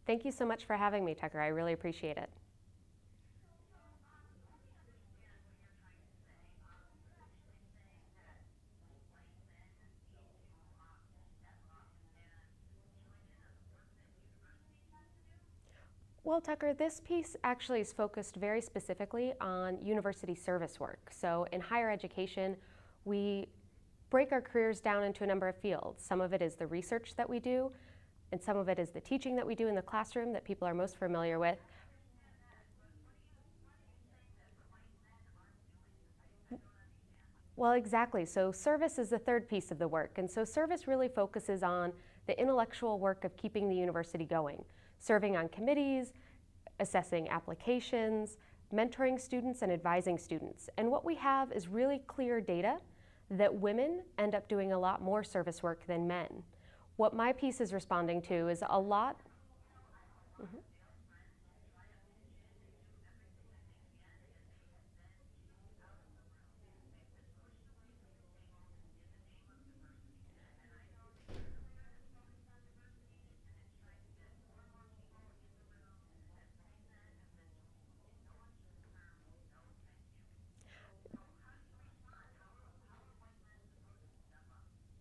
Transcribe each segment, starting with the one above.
Thank you so much for having me, Tucker. I really appreciate it. Well, Tucker, this piece actually is focused very specifically on university service work. So in higher education, we break our careers down into a number of fields. Some of it is the research that we do, and some of it is the teaching that we do in the classroom that people are most familiar with. Well, exactly. So service is the third piece of the work. And so service really focuses on the intellectual work of keeping the university going, serving on committees, assessing applications, mentoring students, and advising students. And what we have is really clear data that women end up doing a lot more service work than men. What my piece is responding to is a lot. Mhm.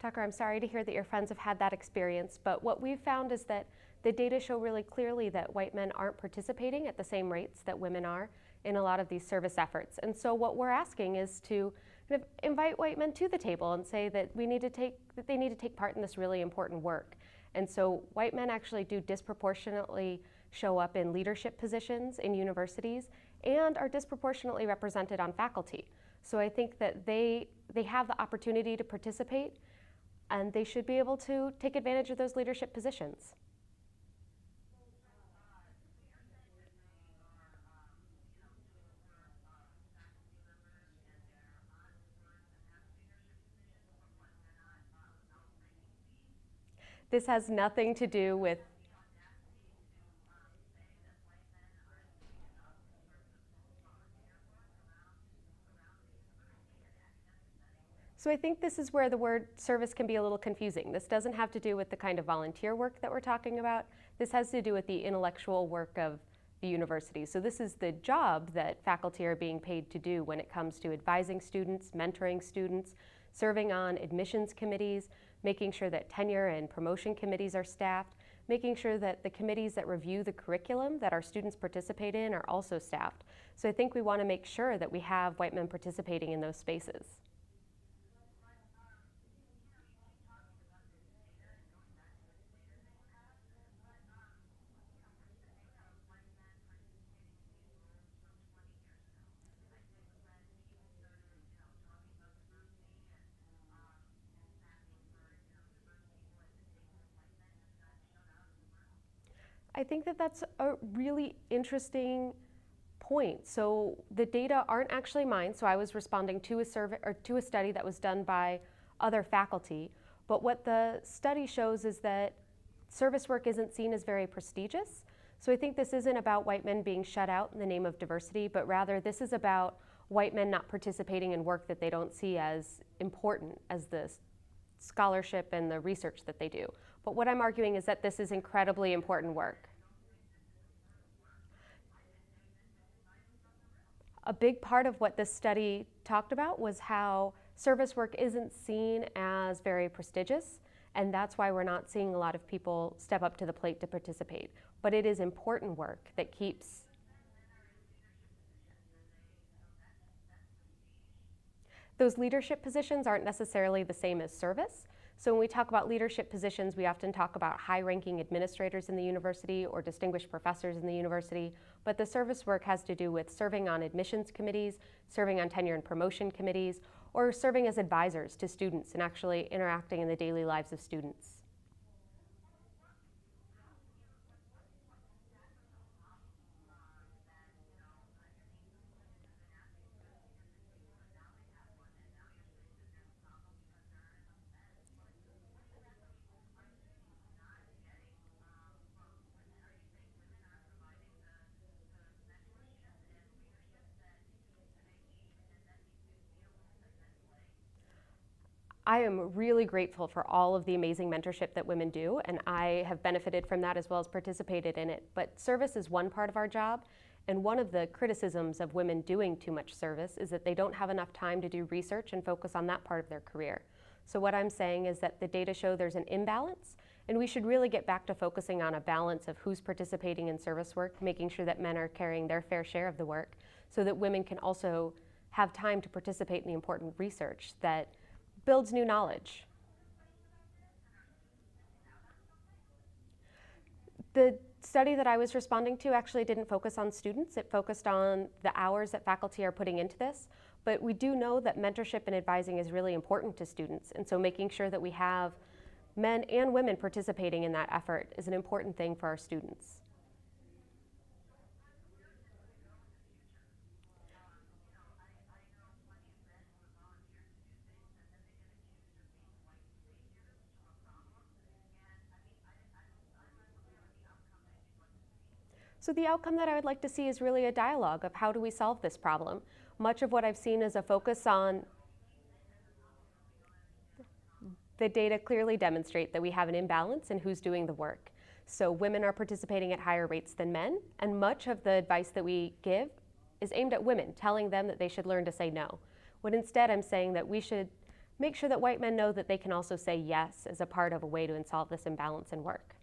Tucker, I'm sorry to hear that your friends have had that experience, but what we've found is that the data show really clearly that white men aren't participating at the same rates that women are in a lot of these service efforts. And so what we're asking is to kind of invite white men to the table and say that that they need to take part in this really important work. And so white men actually do disproportionately show up in leadership positions in universities and are disproportionately represented on faculty. So I think that they have the opportunity to participate and they should be able to take advantage of those leadership positions. This has nothing to do with. So I think this is where the word service can be a little confusing. This doesn't have to do with the kind of volunteer work that we're talking about. This has to do with the intellectual work of the university. So this is the job that faculty are being paid to do when it comes to advising students, mentoring students, serving on admissions committees, making sure that tenure and promotion committees are staffed, making sure that the committees that review the curriculum that our students participate in are also staffed. So I think we want to make sure that we have white men participating in those spaces. I think that that's a really interesting point. So the data aren't actually mine. So I was responding to a survey or to a study that was done by other faculty. But what the study shows is that service work isn't seen as very prestigious. So I think this isn't about white men being shut out in the name of diversity, but rather this is about white men not participating in work that they don't see as important as the scholarship and the research that they do. But what I'm arguing is that this is incredibly important work. A big part of what this study talked about was how service work isn't seen as very prestigious, and that's why we're not seeing a lot of people step up to the plate to participate. But it is important work that keeps. Those leadership positions aren't necessarily the same as service. So when we talk about leadership positions, we often talk about high-ranking administrators in the university or distinguished professors in the university, but the service work has to do with serving on admissions committees, serving on tenure and promotion committees, or serving as advisors to students and actually interacting in the daily lives of students. I am really grateful for all of the amazing mentorship that women do, and I have benefited from that as well as participated in it. But service is one part of our job, and one of the criticisms of women doing too much service is that they don't have enough time to do research and focus on that part of their career. So what I'm saying is that the data show there's an imbalance, and we should really get back to focusing on a balance of who's participating in service work, making sure that men are carrying their fair share of the work, so that women can also have time to participate in the important research that builds new knowledge. The study that I was responding to actually didn't focus on students. It focused on the hours that faculty are putting into this. But we do know that mentorship and advising is really important to students. And so making sure that we have men and women participating in that effort is an important thing for our students. So the outcome that I would like to see is really a dialogue of how do we solve this problem. Much of what I've seen is a focus on the data clearly demonstrate that we have an imbalance in who's doing the work. So women are participating at higher rates than men, and much of the advice that we give is aimed at women, telling them that they should learn to say no. When instead I'm saying that we should make sure that white men know that they can also say yes as a part of a way to solve this imbalance in work.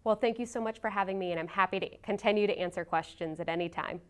Well, thank you so much for having me, and I'm happy to continue to answer questions at any time.